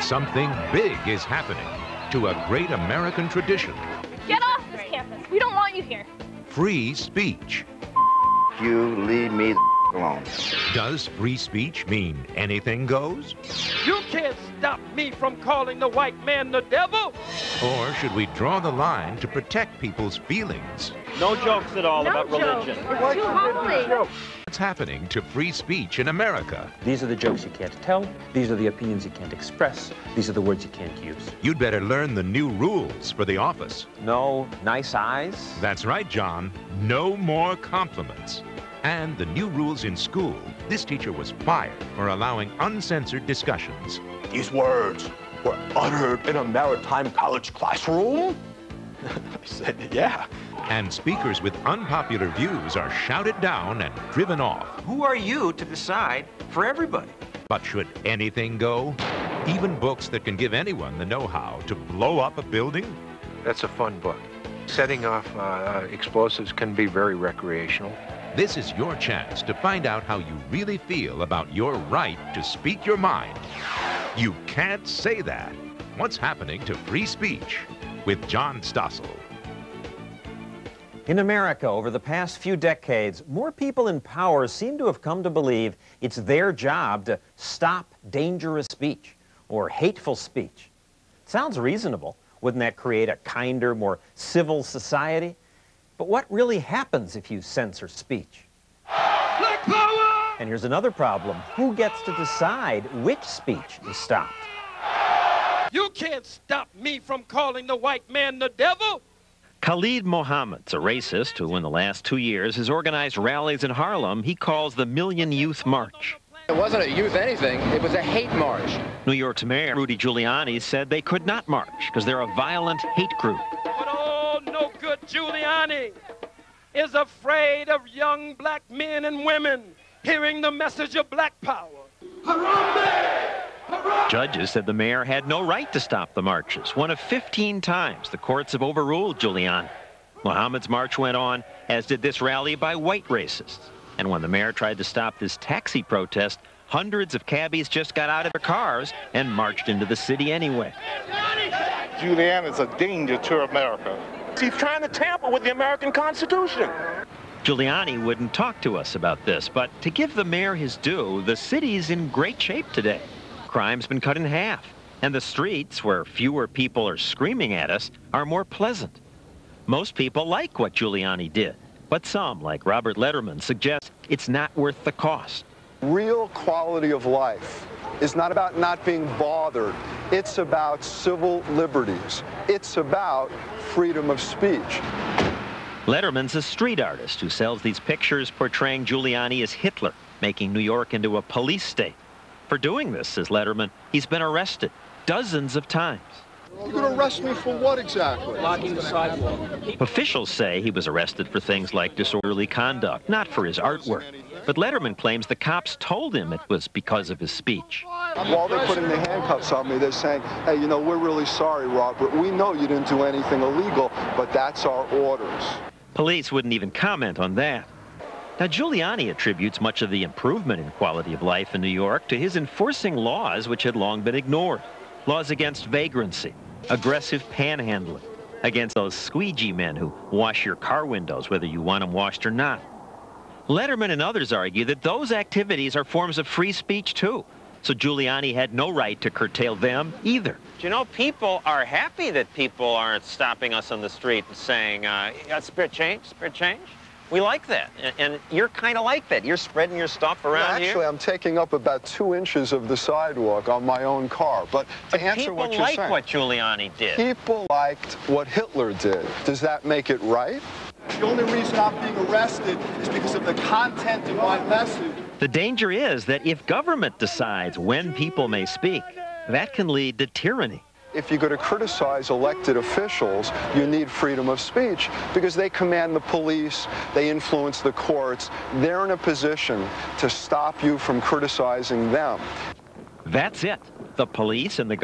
Something big is happening to a great American tradition. Get off this campus. We don't want you here. Free speech. You leave me alone. Does free speech mean anything goes? You can't stop me from calling the white man the devil. Or should we draw the line to protect people's feelings? No jokes at all about religion. It's too homely. What's happening to free speech in America? These are the jokes you can't tell. These are the opinions you can't express. These are the words you can't use. You'd better learn the new rules for the office. No nice eyes. That's right, John. No more compliments. And the new rules in school. This teacher was fired for allowing uncensored discussions. These words were uttered in a maritime college classroom? I said, yeah. And speakers with unpopular views are shouted down and driven off. Who are you to decide for everybody? But should anything go? Even books that can give anyone the know-how to blow up a building? That's a fun book. Setting off explosives can be very recreational. This is your chance to find out how you really feel about your right to speak your mind. You can't say that. What's happening to free speech? With John Stossel. In America, over the past few decades, more people in power seem to have come to believe it's their job to stop dangerous speech or hateful speech. Sounds reasonable. Wouldn't that create a kinder, more civil society? But what really happens if you censor speech? Black power! And here's another problem. Who gets to decide which speech is stopped? You can't stop me from calling the white man the devil. Khalid Mohammed's a racist who in the last 2 years has organized rallies in Harlem he calls the Million Youth March. It wasn't a youth anything, it was a hate march. New York's Mayor Rudy Giuliani said they could not march because they're a violent hate group. But oh, no good Giuliani is afraid of young black men and women hearing the message of black power. Harambe! Judges said the mayor had no right to stop the marches. One of 15 times the courts have overruled Giuliani. Mohammed's march went on, as did this rally by white racists. And when the mayor tried to stop this taxi protest, hundreds of cabbies just got out of their cars and marched into the city anyway. Giuliani is a danger to America. He's trying to tamper with the American Constitution. Giuliani wouldn't talk to us about this, but to give the mayor his due, the city's in great shape today. Crime's been cut in half, and the streets, where fewer people are screaming at us, are more pleasant. Most people like what Giuliani did, but some, like Robert Lederman, suggest it's not worth the cost. Real quality of life is not about not being bothered. It's about civil liberties. It's about freedom of speech. Lederman's a street artist who sells these pictures portraying Giuliani as Hitler, making New York into a police state. For doing this, says Lederman, he's been arrested dozens of times. You're going to arrest me for what exactly? Blocking the sidewalk. Officials say he was arrested for things like disorderly conduct, not for his artwork. But Lederman claims the cops told him it was because of his speech. While they're putting the handcuffs on me, they're saying, hey, you know, we're really sorry, Robert. We know you didn't do anything illegal, but that's our orders. Police wouldn't even comment on that. Now, Giuliani attributes much of the improvement in quality of life in New York to his enforcing laws which had long been ignored. Laws against vagrancy, aggressive panhandling, against those squeegee men who wash your car windows whether you want them washed or not. Lederman and others argue that those activities are forms of free speech too. So Giuliani had no right to curtail them either. You know, people are happy that people aren't stopping us on the street and saying, spirit change, spirit change. We like that, and you're kind of like that. You're spreading your stuff around here. Actually, I'm taking up about 2 inches of the sidewalk on my own car. But to answer what you're saying, people like what Giuliani did. People liked what Hitler did. Does that make it right? The only reason I'm being arrested is because of the content of my message. The danger is that if government decides when people may speak, that can lead to tyranny. If you're going to criticize elected officials, you need freedom of speech because they command the police, they influence the courts. They're in a position to stop you from criticizing them. That's it. The police and the